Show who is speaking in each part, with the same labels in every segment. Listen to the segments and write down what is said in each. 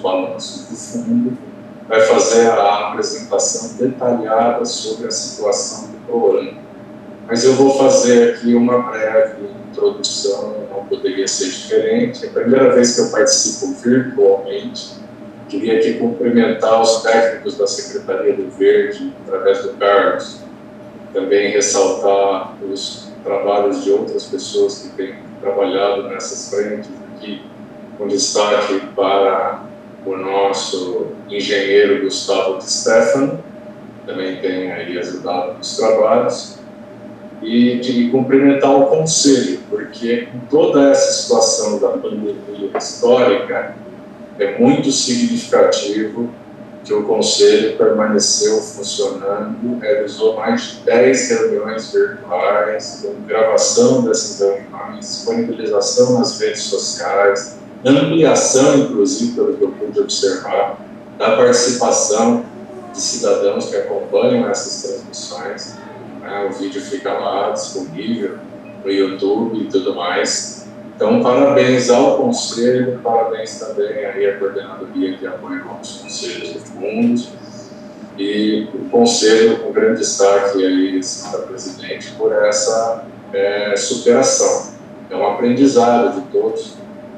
Speaker 1: balanços do fundo, vai fazer a apresentação detalhada sobre a situação do PROAN. Mas eu vou fazer aqui uma breve introdução, não poderia ser diferente. É a primeira vez que eu participo virtualmente. Queria aqui cumprimentar os técnicos da Secretaria do Verde, através do Carlos, também ressaltar os trabalhos de outras pessoas que têm trabalhado nessas frentes aqui, com destaque para o nosso engenheiro Gustavo Di Stefano, também tem aí ajudado nos trabalhos, e de cumprimentar o Conselho, porque com toda essa situação da pandemia histórica, é muito significativo que o Conselho permaneceu funcionando, realizou mais de 10 reuniões virtuais, com gravação dessas reuniões, disponibilização nas redes sociais, ampliação, inclusive, pelo que eu pude observar, da participação de cidadãos que acompanham essas transmissões. O vídeo fica lá disponível no YouTube e tudo mais. Então, parabéns ao Conselho, parabéns também aí à Coordenadoria de Apoio aos Conselhos e Fundos, e o Conselho, com grande destaque aí, senhora Presidente, por essa superação. É um aprendizado de todos,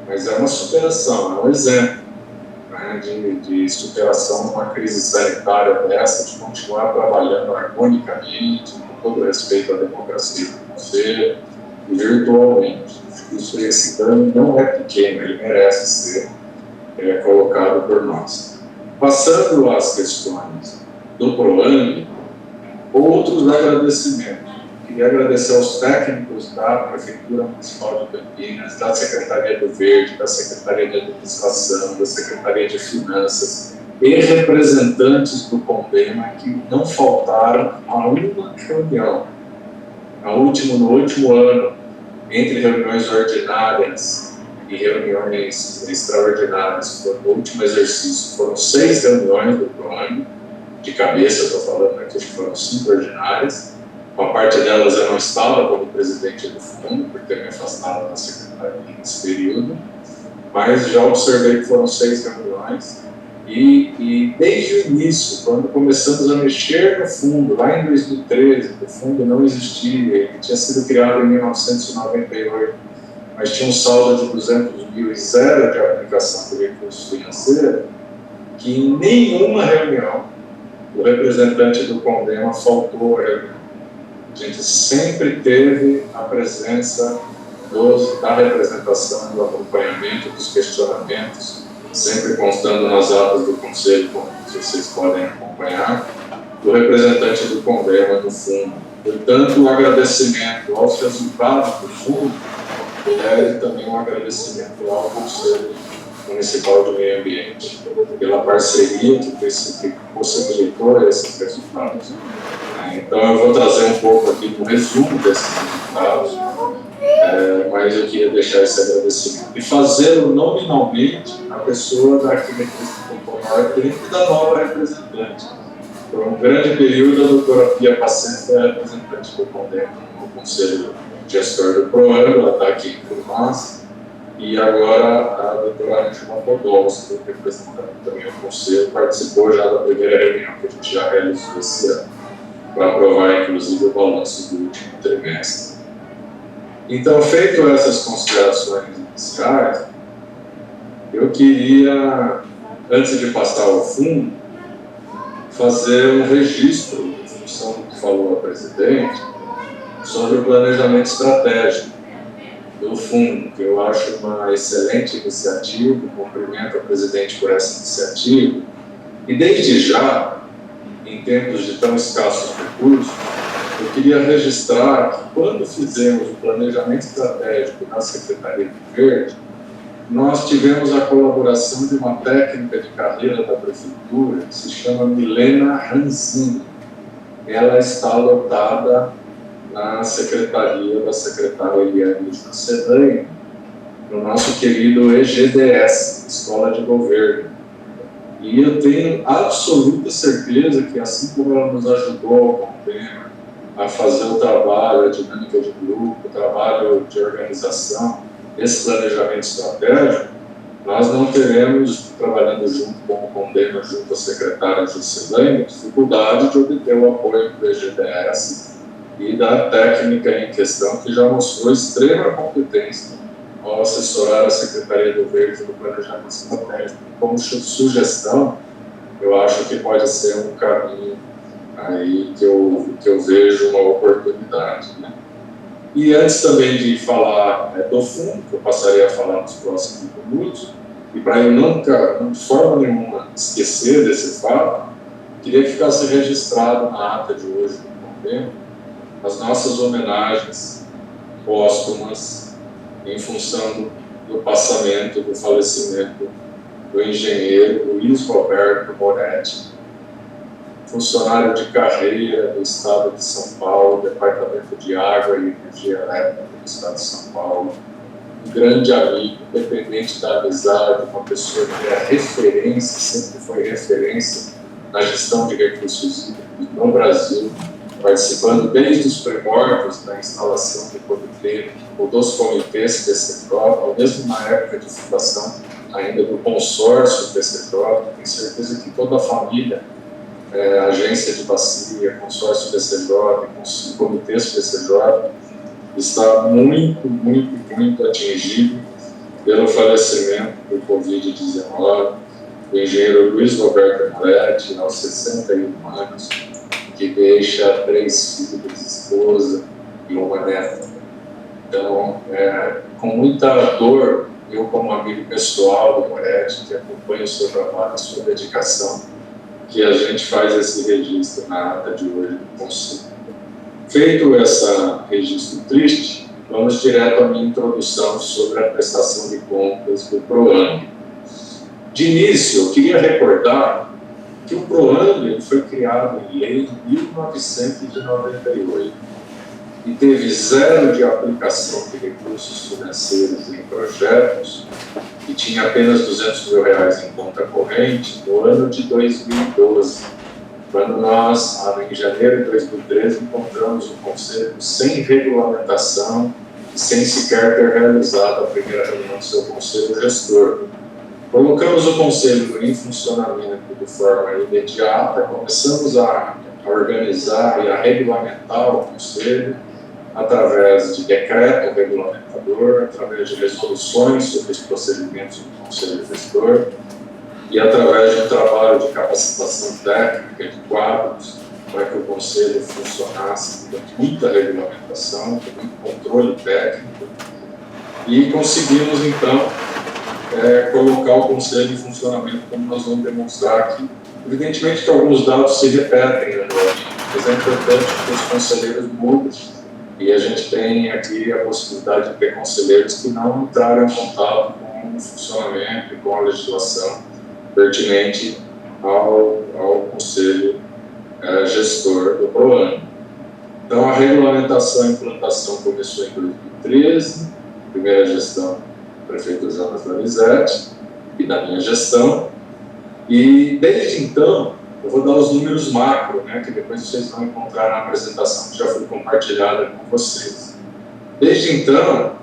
Speaker 1: mas é uma superação, é um exemplo, né, de superação de uma crise sanitária dessa, de continuar trabalhando harmonicamente, com todo respeito à democracia do Conselho, virtualmente. Esse dano não é pequeno, ele merece ser colocado por nós. Passando às questões do PROAN, outros agradecimentos. Queria agradecer aos técnicos da Prefeitura Municipal de Campinas, da Secretaria do Verde, da Secretaria de Administração, da Secretaria de Finanças e representantes do CONDEMA que não faltaram a uma reunião. No último ano, entre reuniões ordinárias e reuniões extraordinárias, no último exercício foram 6 reuniões do PROAN, de cabeça estou falando aqui, acho que foram 5 ordinárias. Uma parte delas eu não estava como presidente do fundo, porque me afastava da secretaria nesse período, mas já observei que foram 6 reuniões. E desde o início, quando começamos a mexer no fundo, lá em 2013, o fundo não existia, ele tinha sido criado em 1998, mas tinha um saldo de 200 mil e zero de aplicação de recursos financeiros, que em nenhuma reunião o representante do CONDEMA faltou a reunião. A gente sempre teve a presença da representação, do acompanhamento, dos questionamentos, sempre constando nas atas do Conselho, como vocês podem acompanhar, do representante do CONDEMA no fundo. Portanto, um agradecimento aos resultados do fundo e também um agradecimento ao Conselho Municipal do Meio Ambiente pela parceria que possibilitou esses resultados. Então, eu vou trazer um pouco aqui um resumo desses resultados, mas eu queria deixar esse agradecimento e fazê-lo nominalmente a pessoa da arquitetura popular dentro da nova representante. Por um grande período, a doutora Pia Pacen foi a representante do CONDEMA no Conselho Gestor do PROAN, ela está aqui por nós, e agora a doutora Angela Podolski, representando também o Conselho, participou já da primeira reunião que a gente já realizou esse ano, para aprovar, inclusive, o balanço do último trimestre. Então, feito essas considerações iniciais, eu queria, antes de passar ao fundo, fazer um registro, em função do que falou a presidente, sobre o planejamento estratégico do fundo, que eu acho uma excelente iniciativa, cumprimento a presidente por essa iniciativa, e desde já, em tempos de tão escassos recursos, eu queria registrar que quando fizemos o planejamento estratégico da Secretaria do Verde, nós tivemos a colaboração de uma técnica de carreira da Prefeitura que se chama Milena Ranzini. Ela está lotada na secretaria da secretária Eliane Sedanha, no nosso querido EGDS, Escola de Governo. E eu tenho absoluta certeza que, assim como ela nos ajudou com o tema a fazer o trabalho, a dinâmica de grupo, o trabalho de organização, esse planejamento estratégico, nós não teremos, trabalhando junto com o Condema, junto à secretária Juscelane, dificuldade de obter o apoio do BGDS e da técnica em questão, que já mostrou extrema competência ao assessorar a Secretaria do Verde do Planejamento Estratégico. Como sugestão, eu acho que pode ser um caminho aí que eu vejo uma oportunidade, né? E antes também de falar do fundo, que eu passaria a falar nos próximos minutos, e para eu nunca, de forma nenhuma, esquecer desse fato, queria que ficasse registrado na ata de hoje do Convênio as nossas homenagens póstumas em função do passamento, do falecimento do engenheiro Luiz Roberto Moretti, funcionário de carreira do Estado de São Paulo, Departamento de Água e Energia Elétrica do Estado de São Paulo, um grande amigo, independente da amizade, uma pessoa que é referência, sempre foi referência na gestão de recursos hídricos no Brasil, participando desde os primórdios da instalação do comitê, ou dos comitês PCJ, ou mesmo na época de fundação ainda do consórcio PCJ. Tenho certeza que toda a família, agência de bacia, consórcio PCJ, comitês PCJ, está muito atingido pelo falecimento do Covid-19 do engenheiro Luiz Roberto Moretti, aos 61 anos, que deixa 3 filhos, esposa e uma neta. Então, com muita dor, eu como amigo pessoal do Moretti, que acompanha o seu trabalho, a sua dedicação, que a gente faz esse registro na ata de hoje do Conselho. Feito esse registro triste, vamos direto à minha introdução sobre a prestação de contas do PROAMB. De início, eu queria recordar que o PROAMB foi criado em lei em 1998 e teve zero de aplicação de recursos financeiros em projetos e tinha apenas R$200 mil em conta corrente no ano de 2012, quando nós, em janeiro de 2013, encontramos o Conselho sem regulamentação e sem sequer ter realizado a primeira reunião do seu Conselho Gestor. Colocamos o Conselho em funcionamento de forma imediata, começamos a organizar e a regulamentar o Conselho através de decreto regulamentador, através de resoluções sobre os procedimentos do Conselho Gestor e através de um trabalho de capacitação técnica de quadros para que o Conselho funcionasse com muita regulamentação, com muito controle técnico, e conseguimos, então, colocar o Conselho em funcionamento, como nós vamos demonstrar aqui. Evidentemente que alguns dados se repetem anualmente, mas é importante que os conselheiros mudem, e a gente tem aqui a possibilidade de ter conselheiros que não entraram em contato com o funcionamento e com a legislação pertinente ao Conselho Gestor do PROAMB. Então, a regulamentação e implantação começou em 2013, primeira gestão do prefeito Jonas Donizete e da minha gestão, e desde então, eu vou dar os números macro, né, que depois vocês vão encontrar na apresentação que já foi compartilhada com vocês. Desde então,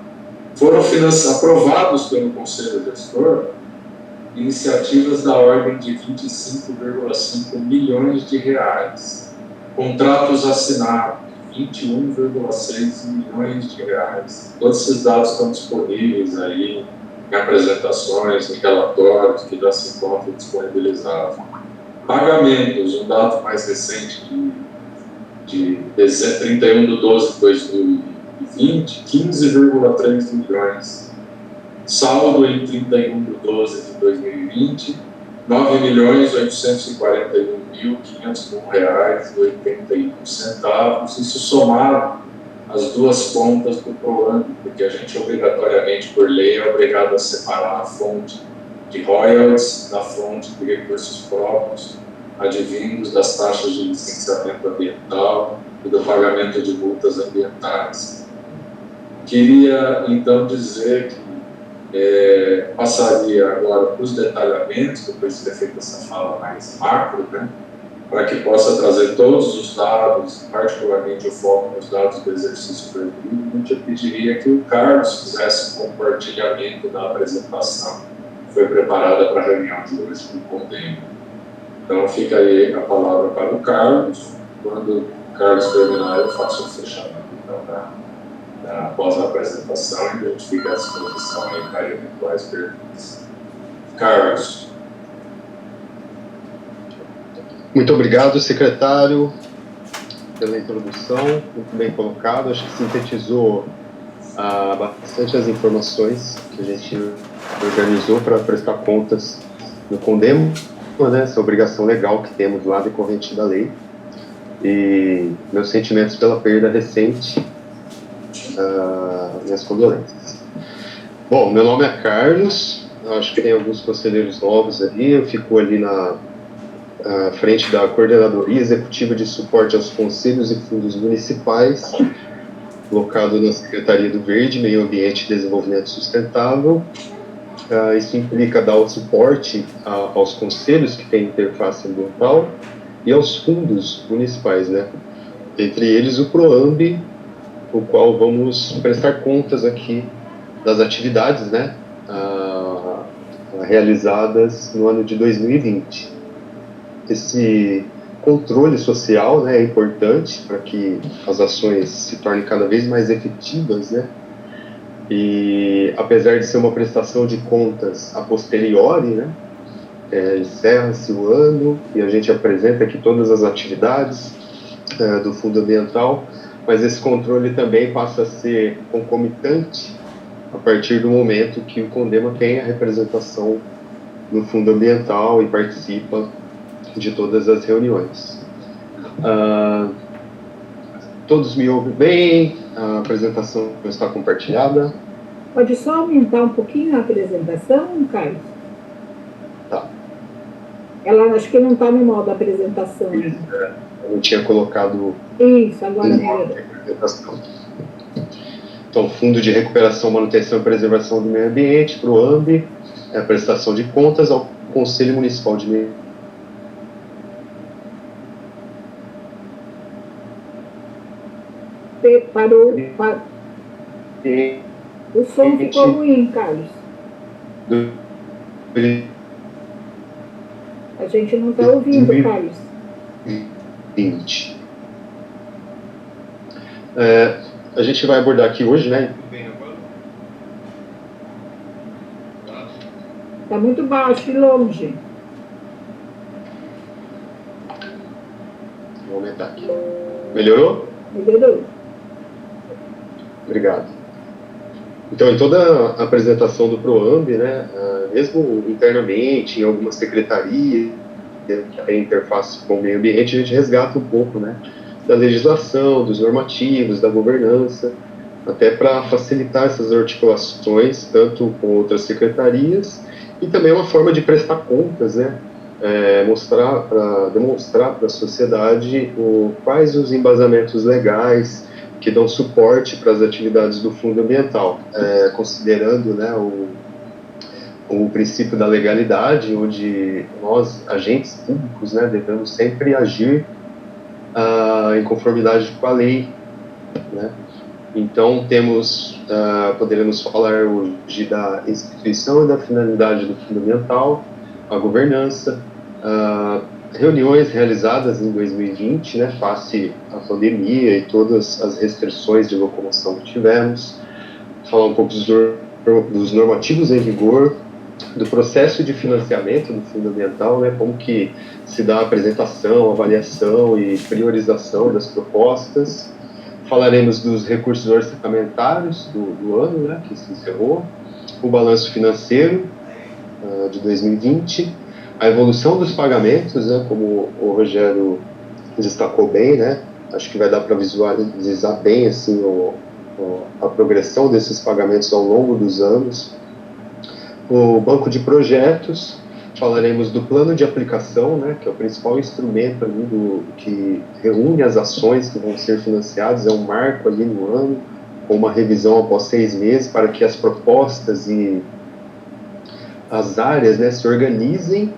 Speaker 1: foram aprovados pelo Conselho Gestor iniciativas da ordem de 25,5 milhões de reais, contratos assinados, 21,6 milhões de reais. Todos esses dados estão disponíveis aí em apresentações, em relatórios que já se encontram disponibilizados. Pagamentos, um dado mais recente de 31/12/2020, 15,3 milhões. Saldo em 31/12/2020, R$ 9.841.501,81. Isso somado às duas pontas do PROAMB, porque a gente obrigatoriamente, por lei, é obrigado a separar a fonte de royalties da fonte de recursos próprios, advindos das taxas de licenciamento ambiental e do pagamento de multas ambientais. Queria, então, dizer que passaria agora para os detalhamentos, depois de ter feito essa fala mais macro, né, para que possa trazer todos os dados, particularmente o foco nos dados do exercício previsto. Eu pediria que o Carlos fizesse um compartilhamento da apresentação foi preparada para a reunião de hoje com o Condem. Então, fica aí a palavra para o Carlos. Quando o Carlos terminar, eu faço o fechamento após a apresentação e eu fico à disposição aí para eventuais perguntas. Carlos.
Speaker 2: Muito obrigado, secretário, pela introdução, muito bem colocado. Acho que sintetizou bastante as informações que a gente organizou para prestar contas no Condemo, né, essa obrigação legal que temos lá decorrente da lei. E meus sentimentos pela perda recente, minhas condolências. Bom, meu nome é Carlos, acho que tem alguns conselheiros novos ali, eu fico ali na frente da Coordenadoria Executiva de Suporte aos Conselhos e Fundos Municipais, locado na Secretaria do Verde, Meio Ambiente e Desenvolvimento Sustentável. Isso implica dar o suporte aos conselhos que têm interface ambiental e aos fundos municipais, né? Entre eles o PROAMB, o qual vamos prestar contas aqui das atividades, né, realizadas no ano de 2020. Esse controle social, né, é importante para que as ações se tornem cada vez mais efetivas, né? E apesar de ser uma prestação de contas a posteriori, né, encerra-se o ano e a gente apresenta aqui todas as atividades do Fundo Ambiental, mas esse controle também passa a ser concomitante a partir do momento que o Condema tem a representação no Fundo Ambiental e participa de todas as reuniões. Todos me ouvem bem? A apresentação está compartilhada?
Speaker 3: Pode só aumentar um pouquinho a apresentação, Carlos?
Speaker 2: Tá.
Speaker 3: Ela acho que não está no modo apresentação.
Speaker 2: Eu não tinha colocado...
Speaker 3: Isso, agora melhorou.
Speaker 2: Então, Fundo de Recuperação, Manutenção e Preservação do Meio Ambiente, PROAMB, a prestação de contas ao Conselho Municipal de Meio
Speaker 3: Parou. O som ficou ruim, Carlos. A gente não está ouvindo, Carlos.
Speaker 2: 20. A gente vai abordar aqui hoje, né?
Speaker 3: Está muito baixo e longe.
Speaker 2: Vou aumentar aqui. Melhorou?
Speaker 3: Melhorou.
Speaker 2: Obrigado. Então, em toda a apresentação do PROAMB, né, mesmo internamente, em algumas secretarias que tem interface com o meio ambiente, a gente resgata um pouco, né, da legislação, dos normativos, da governança, até para facilitar essas articulações, tanto com outras secretarias, e também uma forma de prestar contas, né, demonstrar para a sociedade quais os embasamentos legais que dão suporte para as atividades do Fundo Ambiental, considerando, né, o princípio da legalidade, onde nós, agentes públicos, né, devemos sempre agir em conformidade com a lei, né? Então, poderemos falar hoje da instituição e da finalidade do Fundo Ambiental, a governança, reuniões realizadas em 2020, né, face à pandemia e todas as restrições de locomoção que tivemos, falar um pouco dos normativos em vigor, do processo de financiamento do Fundo Ambiental, né, como que se dá a apresentação, avaliação e priorização das propostas. Falaremos dos recursos orçamentários do ano, né, que se encerrou, o balanço financeiro de 2020, a evolução dos pagamentos, né, como o Rogério destacou bem, né, acho que vai dar para visualizar bem assim, a progressão desses pagamentos ao longo dos anos. O banco de projetos, falaremos do plano de aplicação, né, que é o principal instrumento ali que reúne as ações que vão ser financiadas, é um marco ali no ano, com uma revisão após 6 meses, para que as propostas e as áreas, né, se organizem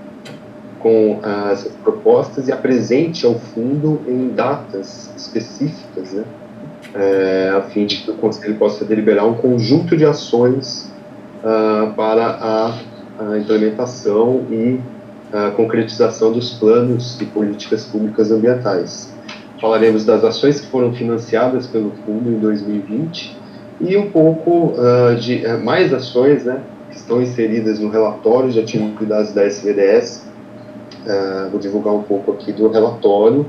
Speaker 2: com as propostas e apresente ao fundo em datas específicas, né, a fim de que o Conselho possa deliberar um conjunto de ações para a a implementação e a concretização dos planos e políticas públicas ambientais. Falaremos das ações que foram financiadas pelo fundo em 2020 e um pouco de mais ações, né, que estão inseridas no relatório de atividades da SVDS. Vou divulgar um pouco aqui do relatório,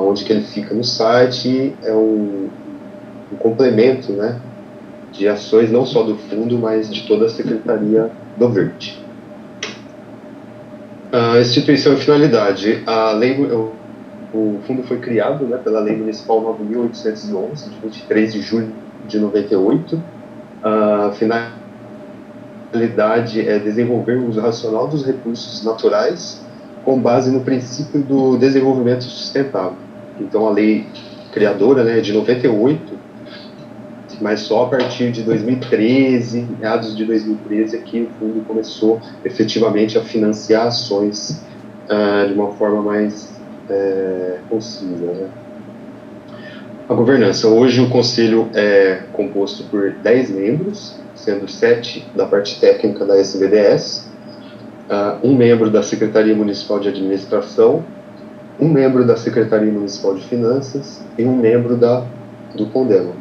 Speaker 2: onde que ele fica no site. É um complemento, né, de ações não só do fundo, mas de toda a Secretaria do Verde. Instituição e finalidade. O fundo foi criado, né, pela Lei Municipal 9.811, de 23 de julho de 98. A finalidade é desenvolver o uso racional dos recursos naturais com base no princípio do desenvolvimento sustentável. Então, a lei criadora, né, é de 98, mas só a partir de 2013, meados de 2013, é que o fundo começou efetivamente a financiar ações de uma forma mais concisa, né? A governança. Hoje o conselho é composto por 10 membros, sendo 7 da parte técnica da SVDS, um membro da Secretaria Municipal de Administração, um membro da Secretaria Municipal de Finanças e um membro do CONDEMA.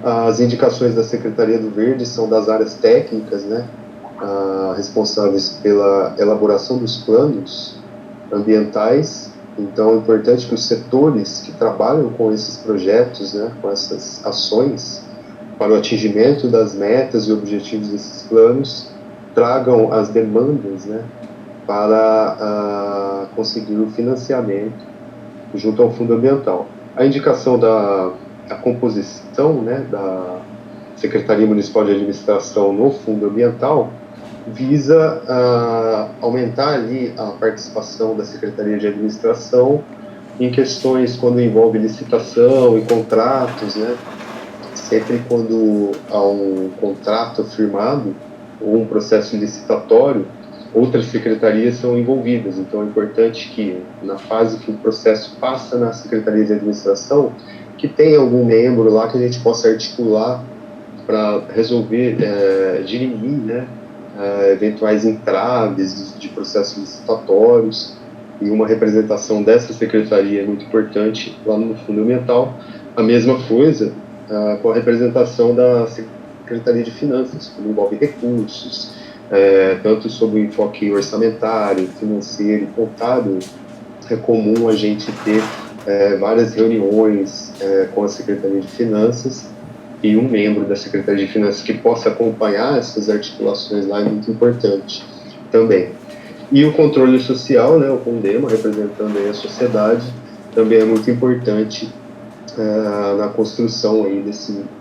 Speaker 2: As indicações da Secretaria do Verde são das áreas técnicas, né, responsáveis pela elaboração dos planos ambientais. Então, é importante que os setores que trabalham com esses projetos, né, com essas ações, para o atingimento das metas e objetivos desses planos, tragam as demandas, né, para conseguir o financiamento junto ao Fundo Ambiental. A indicação da composição, né, da Secretaria Municipal de Administração no Fundo Ambiental visa aumentar ali a participação da Secretaria de Administração em questões quando envolve licitação e contratos, né? Sempre quando há um contrato firmado ou um processo licitatório, outras secretarias são envolvidas. Então é importante que, na fase que o processo passa na Secretaria de Administração, que tenha algum membro lá que a gente possa articular para resolver, dirimir, né, eventuais entraves de processos licitatórios, e uma representação dessa secretaria é muito importante lá no Fundo Ambiental. A mesma coisa com a representação da Secretaria de Finanças, que envolve recursos, tanto sob o enfoque orçamentário, financeiro e contábil. É comum a gente ter várias reuniões com a Secretaria de Finanças, e um membro da Secretaria de Finanças que possa acompanhar essas articulações lá é muito importante também. E o controle social, né, o CONDEMA, representando aí a sociedade, também é muito importante na construção aí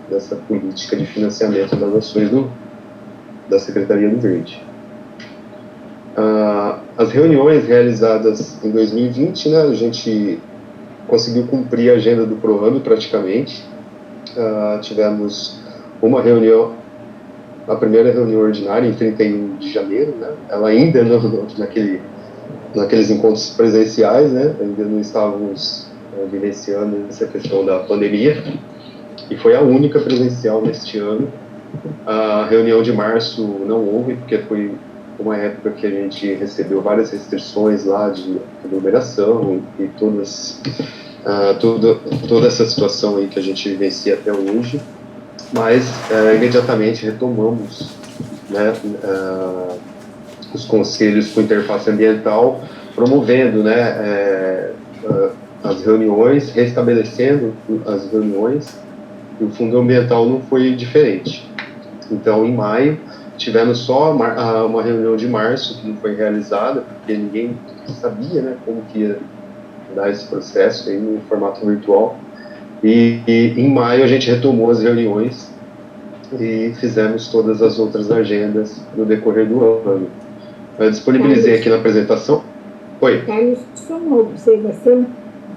Speaker 2: dessa política de financiamento das ações da Secretaria do Verde. As reuniões realizadas em 2020, né, a gente conseguiu cumprir a agenda do PROAMB praticamente. Tivemos uma reunião, a primeira reunião ordinária em 31 de janeiro, né? Ela ainda naqueles encontros presenciais, né? Ainda não estávamos vivenciando essa questão da pandemia, e foi a única presencial neste ano. A reunião de março não houve, porque foi uma época que a gente recebeu várias restrições lá de aglomeração e toda essa situação aí que a gente vivencia até hoje, mas imediatamente retomamos, né, os conselhos com interface ambiental, promovendo, né, as reuniões, restabelecendo as reuniões, e o Fundo Ambiental não foi diferente. Então, em maio, tivemos só uma reunião de março que não foi realizada, porque ninguém sabia, né, como que ia dar esse processo aí no formato virtual, e em maio a gente retomou as reuniões e fizemos todas as outras agendas no decorrer do ano. Eu disponibilizei aqui na apresentação. Oi.
Speaker 3: Carlos, só uma observação.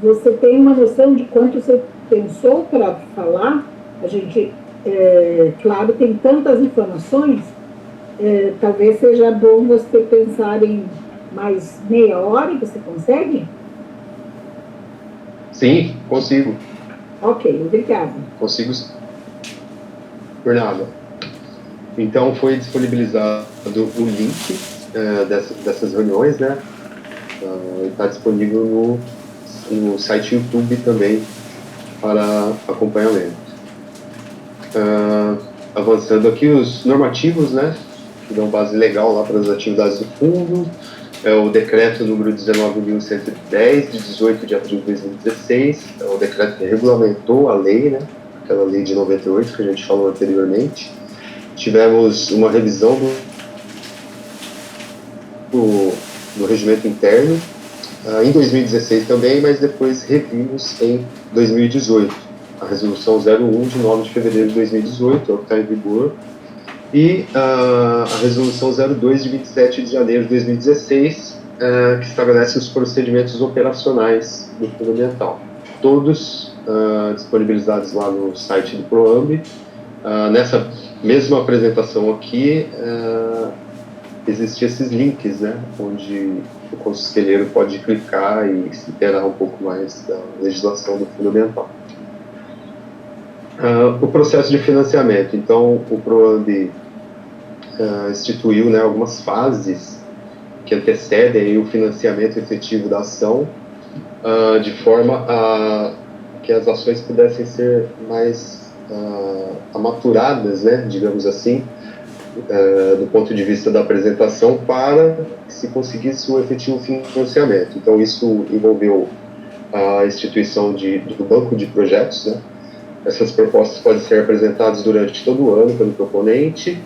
Speaker 3: Você tem uma noção de quanto você pensou para falar? A gente, claro, tem tantas informações, talvez seja bom você pensar em mais meia hora. Você consegue?
Speaker 2: Sim, consigo.
Speaker 3: Ok, obrigada.
Speaker 2: Consigo. Por nada. Então foi disponibilizado o link dessas reuniões, né? Está disponível no site YouTube também para acompanhamento. Avançando aqui, os normativos, né? Que dão base legal lá para as atividades do fundo. É o decreto número 19.110, de 18 de abril de 2016, é o decreto que regulamentou a lei, né, aquela lei de 98 que a gente falou anteriormente. Tivemos uma revisão do regimento interno, em 2016 também, mas depois revimos em 2018. A resolução 01 de 9 de fevereiro de 2018, é o que está em vigor, e a resolução 02 de 27 de janeiro de 2016, que estabelece os procedimentos operacionais do Fundo Ambiental. Todos disponibilizados lá no site do PROAMB. Nessa mesma apresentação aqui, existem esses links, né, onde o conselheiro pode clicar e se inteirar um pouco mais da legislação do Fundo Ambiental. O processo de financiamento. Então, o PROAMB instituiu, né, algumas fases que antecedem o financiamento efetivo da ação, de forma a que as ações pudessem ser mais amaturadas, né, digamos assim, do ponto de vista da apresentação, para que se conseguisse o efetivo financiamento. Então, isso envolveu a instituição do banco de projetos, né. Essas propostas podem ser apresentadas durante todo o ano pelo proponente.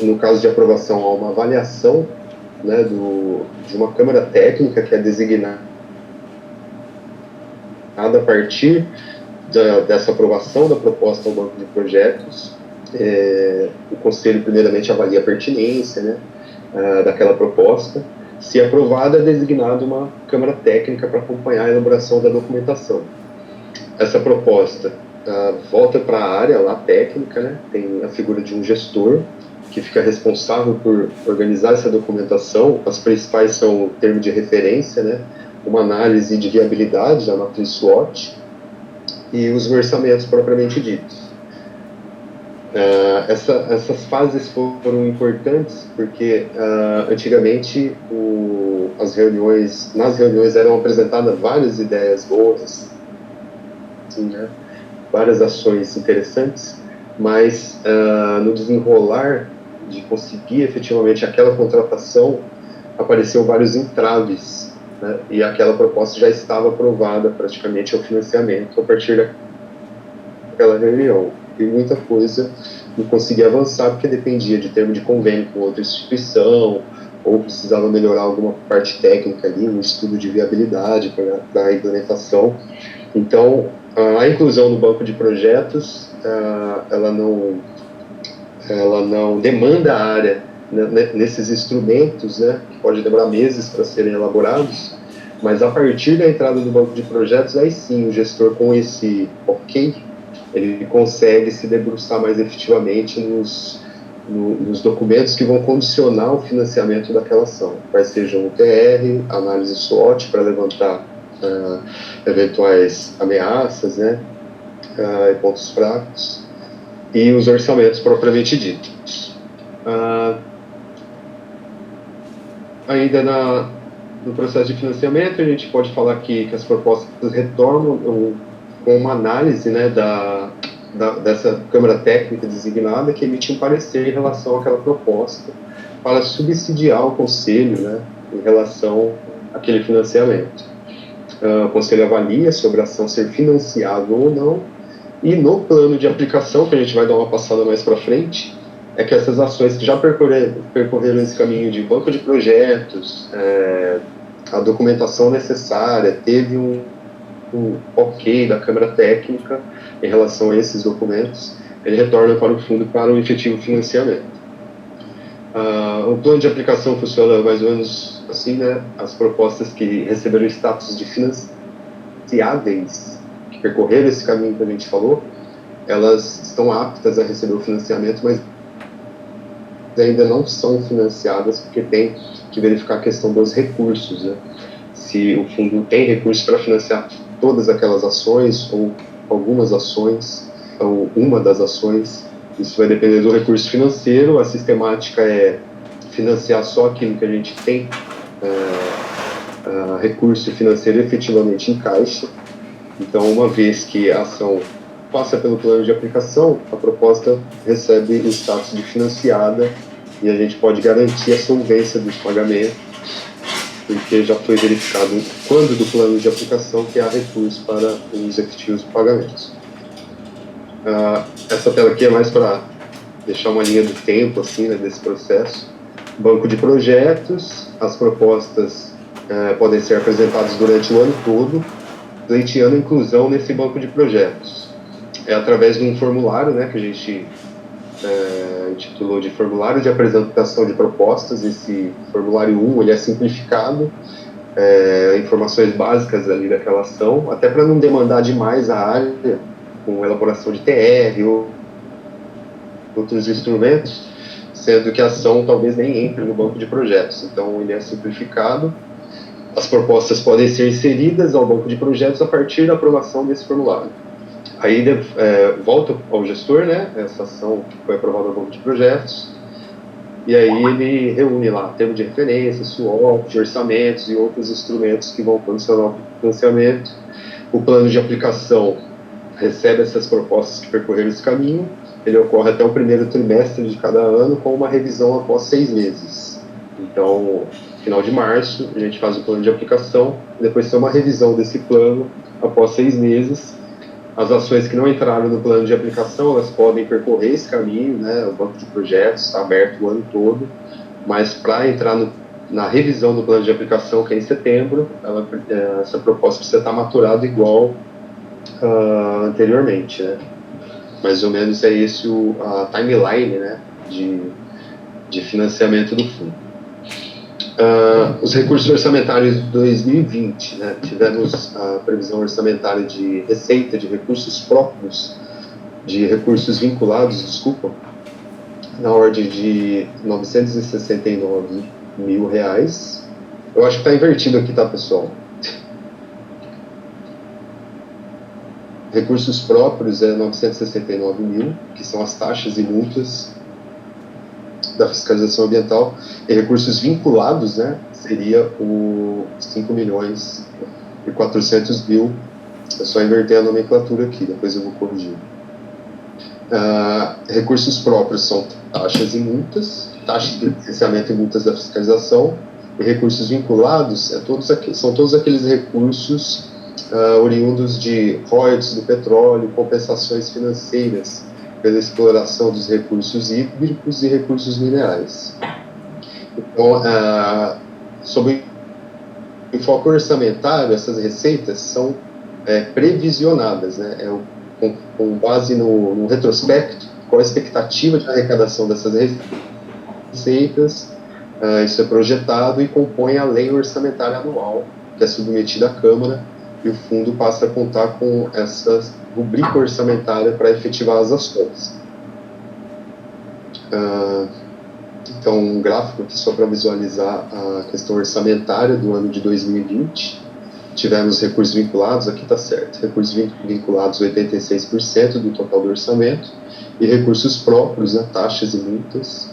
Speaker 2: No caso de aprovação, há uma avaliação, né, de uma câmara técnica que é designada a partir dessa aprovação da proposta ao banco de projetos. O conselho primeiramente avalia a pertinência, né, daquela proposta. Se aprovada, é designada uma câmara técnica para acompanhar a elaboração da documentação. Essa proposta volta para a área lá técnica, né? Tem a figura de um gestor que fica responsável por organizar essa documentação. As principais são o termo de referência, né? Uma análise de viabilidade da matriz SWOT e os orçamentos propriamente ditos. Essas fases foram importantes porque antigamente nas reuniões eram apresentadas várias ideias boas, assim, né? Várias ações interessantes, mas no desenrolar de conseguir efetivamente aquela contratação, apareceu vários entraves, né? E aquela proposta já estava aprovada praticamente ao financiamento a partir daquela reunião. E muita coisa não conseguia avançar porque dependia de termo de convênio com outra instituição, ou precisava melhorar alguma parte técnica ali, um estudo de viabilidade para a implementação. Então, a inclusão no banco de projetos, ela não demanda a área, né, nesses instrumentos, né, que pode demorar meses para serem elaborados, mas a partir da entrada do banco de projetos, aí sim, o gestor com esse ok, ele consegue se debruçar mais efetivamente nos documentos que vão condicionar o financiamento daquela ação, quais sejam o TR, análise SWOT para levantar eventuais ameaças, né, e pontos fracos, e os orçamentos propriamente ditos. Ainda no processo de financiamento, a gente pode falar que as propostas retornam com uma análise, né, dessa Câmara Técnica designada, que emite um parecer em relação àquela proposta para subsidiar o Conselho, né, em relação àquele financiamento. O Conselho avalia sobre a ação ser financiável ou não, e no plano de aplicação, que a gente vai dar uma passada mais para frente, é que essas ações que já percorreram esse caminho de banco de projetos, a documentação necessária, teve um ok da Câmara Técnica em relação a esses documentos, ele retorna para o fundo para o efetivo financiamento. O plano de aplicação funciona mais ou menos assim, né? As propostas que receberam status de financiáveis, que percorreram esse caminho que a gente falou, elas estão aptas a receber o financiamento, mas ainda não são financiadas, porque tem que verificar a questão dos recursos, né? Se o fundo tem recursos para financiar todas aquelas ações, ou algumas ações, ou uma das ações, Isso vai depender do recurso financeiro. A sistemática é financiar só aquilo que a gente tem recurso financeiro efetivamente em caixa. Então, uma vez que a ação passa pelo plano de aplicação, a proposta recebe o status de financiada e a gente pode garantir a solvência dos pagamentos, porque já foi verificado quando do plano de aplicação que há recurso para os efetivos pagamentos. Essa tela aqui é mais para deixar uma linha do tempo assim, né, desse processo. Banco de projetos, as propostas podem ser apresentadas durante o ano todo, pleiteando inclusão nesse banco de projetos. É através de um formulário, né, que a gente intitulou de formulário de apresentação de propostas. Esse formulário 1 ele é simplificado, informações básicas ali daquela ação, até para não demandar demais a área com elaboração de TR ou outros instrumentos, sendo que a ação talvez nem entre no banco de projetos. Então ele é simplificado. As propostas podem ser inseridas ao banco de projetos a partir da aprovação desse formulário. Aí volta ao gestor, né, essa ação que foi aprovada no banco de projetos, e aí ele reúne lá termo de referência, SWOT, orçamentos e outros instrumentos que vão condicionar o financiamento. O plano de aplicação recebe essas propostas que percorreram esse caminho. Ele ocorre até o primeiro trimestre de cada ano, com uma revisão após 6 meses. Então, final de março, a gente faz o plano de aplicação, depois tem uma revisão desse plano após 6 meses. As ações que não entraram no plano de aplicação, elas podem percorrer esse caminho, né? O banco de projetos está aberto o ano todo, mas para entrar na revisão do plano de aplicação, que é em setembro, essa proposta precisa estar maturada igual anteriormente, né? Mais ou menos é esse a timeline, né, de financiamento do fundo. Os recursos orçamentários de 2020, né, tivemos a previsão orçamentária de receita de recursos próprios, de recursos vinculados, desculpa, na ordem de R$ 969 mil. Eu acho que está invertido aqui, tá, pessoal? Recursos próprios é 969 mil, que são as taxas e multas da fiscalização ambiental, e recursos vinculados, né, seria o 5 milhões e 400 mil. É só inverter a nomenclatura aqui, depois eu vou corrigir. Recursos próprios são taxas e multas, taxas de licenciamento e multas da fiscalização, e recursos vinculados são todos aqueles recursos oriundos de royalties do petróleo, compensações financeiras pela exploração dos recursos hídricos e recursos minerais. Então, sob o foco orçamentário, essas receitas são previsionadas, né? Com base no retrospecto, qual a expectativa de arrecadação dessas receitas. Isso é projetado e compõe a lei orçamentária anual, que é submetida à Câmara, e o fundo passa a contar com essa rubrica orçamentária para efetivar as ações. Então, um gráfico aqui só para visualizar a questão orçamentária do ano de 2020. Tivemos recursos vinculados, aqui está certo, recursos vinculados 86% do total do orçamento, e recursos próprios, né, taxas e multas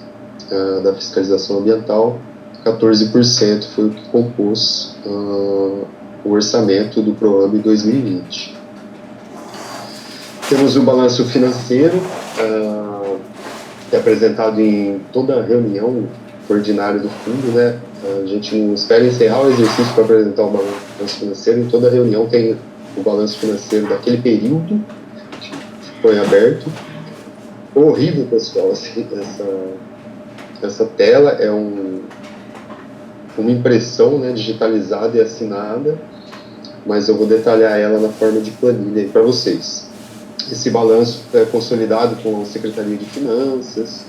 Speaker 2: da fiscalização ambiental, 14% foi o que compôs o orçamento do PROAMB 2020. Temos o balanço financeiro, que é apresentado em toda reunião ordinária do fundo, né? A gente não espera encerrar o exercício para apresentar o balanço financeiro. Em toda reunião tem o balanço financeiro daquele período que foi aberto. Horrível, pessoal, assim, essa tela é uma impressão, né, digitalizada e assinada, mas eu vou detalhar ela na forma de planilha para vocês. Esse balanço é consolidado com a Secretaria de Finanças,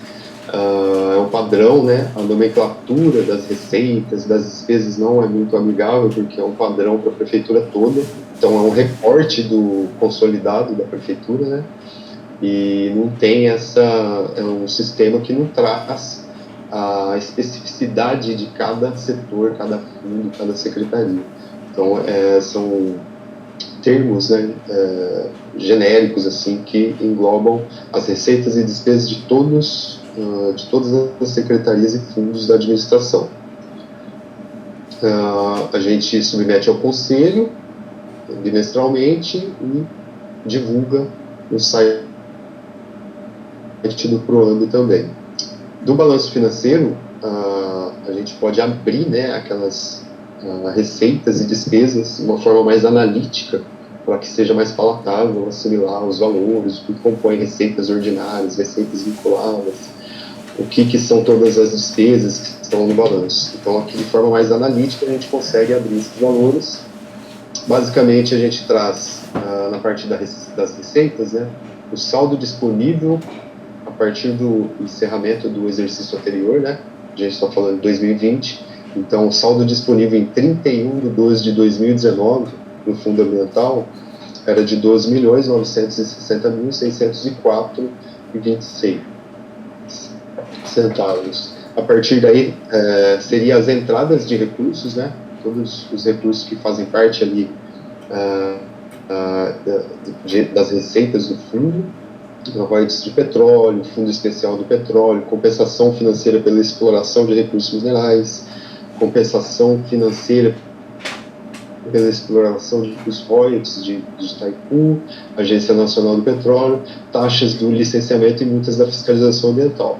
Speaker 2: é um padrão, né? A nomenclatura das receitas, das despesas não é muito amigável, porque é um padrão para a prefeitura toda, então é um reporte do consolidado da prefeitura, né? E não tem é um sistema que não traz a especificidade de cada setor, cada fundo, cada secretaria. Então, são termos, né, genéricos assim, que englobam as receitas e despesas de todas as secretarias e fundos da administração. A gente submete ao conselho bimestralmente e divulga no site do PROAMB também. Do balanço financeiro, a gente pode abrir, né, aquelas receitas e despesas de uma forma mais analítica, para que seja mais palatável, assimilar os valores, o que compõe receitas ordinárias, receitas vinculadas, o que são todas as despesas que estão no balanço. Então, aqui de forma mais analítica, a gente consegue abrir esses valores. Basicamente, a gente traz, na parte das receitas, né, o saldo disponível a partir do encerramento do exercício anterior, né, a gente está falando de 2020, então o saldo disponível em 31/12/2019, no fundo ambiental, era de 12.960.604,26 centavos. A partir daí, seriam as entradas de recursos, né, todos os recursos que fazem parte ali das receitas do fundo, royalties de petróleo, fundo especial do petróleo, compensação financeira pela exploração de recursos minerais, compensação financeira pela exploração dos royalties de Itaipu, Agência Nacional do Petróleo, taxas do licenciamento e multas da fiscalização ambiental.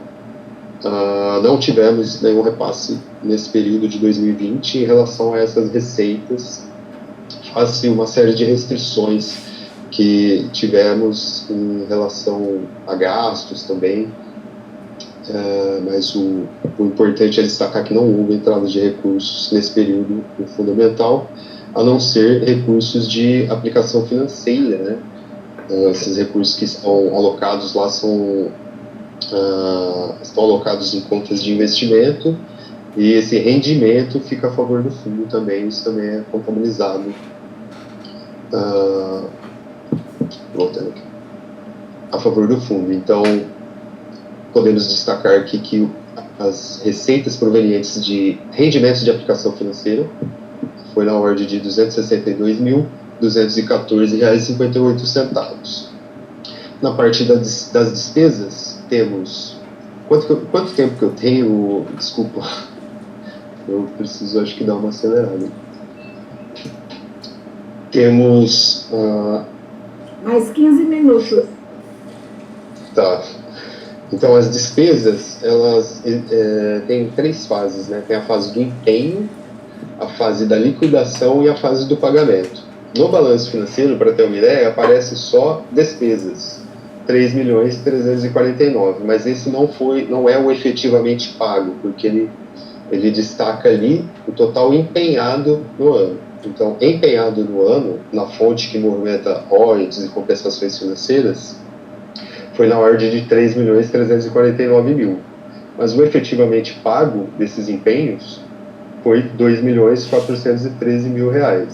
Speaker 2: Não tivemos nenhum repasse nesse período de 2020 em relação a essas receitas, face uma série de restrições que tivemos em relação a gastos também, mas o importante é destacar que não houve entrada de recursos nesse período no fundamental, a não ser recursos de aplicação financeira, né? Esses recursos que estão alocados lá estão alocados em contas de investimento, e esse rendimento fica a favor do fundo também, isso também é contabilizado. Voltando aqui, a favor do fundo. Então, podemos destacar aqui que as receitas provenientes de rendimentos de aplicação financeira foi na ordem de R$ 262.214,58. Na parte das despesas, temos... Quanto tempo que eu tenho? Desculpa, eu preciso, acho que, dar uma acelerada. Temos...
Speaker 3: Mais 15 minutos.
Speaker 2: Tá. Então, as despesas, elas têm 3 fases, né? Tem a fase do empenho, a fase da liquidação e a fase do pagamento. No balanço financeiro, para ter uma ideia, aparece só despesas, 3.349.000, mas esse não é o efetivamente pago, porque ele destaca ali o total empenhado no ano. Então, empenhado no ano, na fonte que movimenta royalties e compensações financeiras, foi na ordem de 3.349.000. Mas o efetivamente pago desses empenhos foi R$ 2.413.000.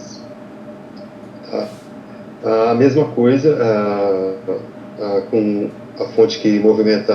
Speaker 2: A mesma coisa com a fonte que movimenta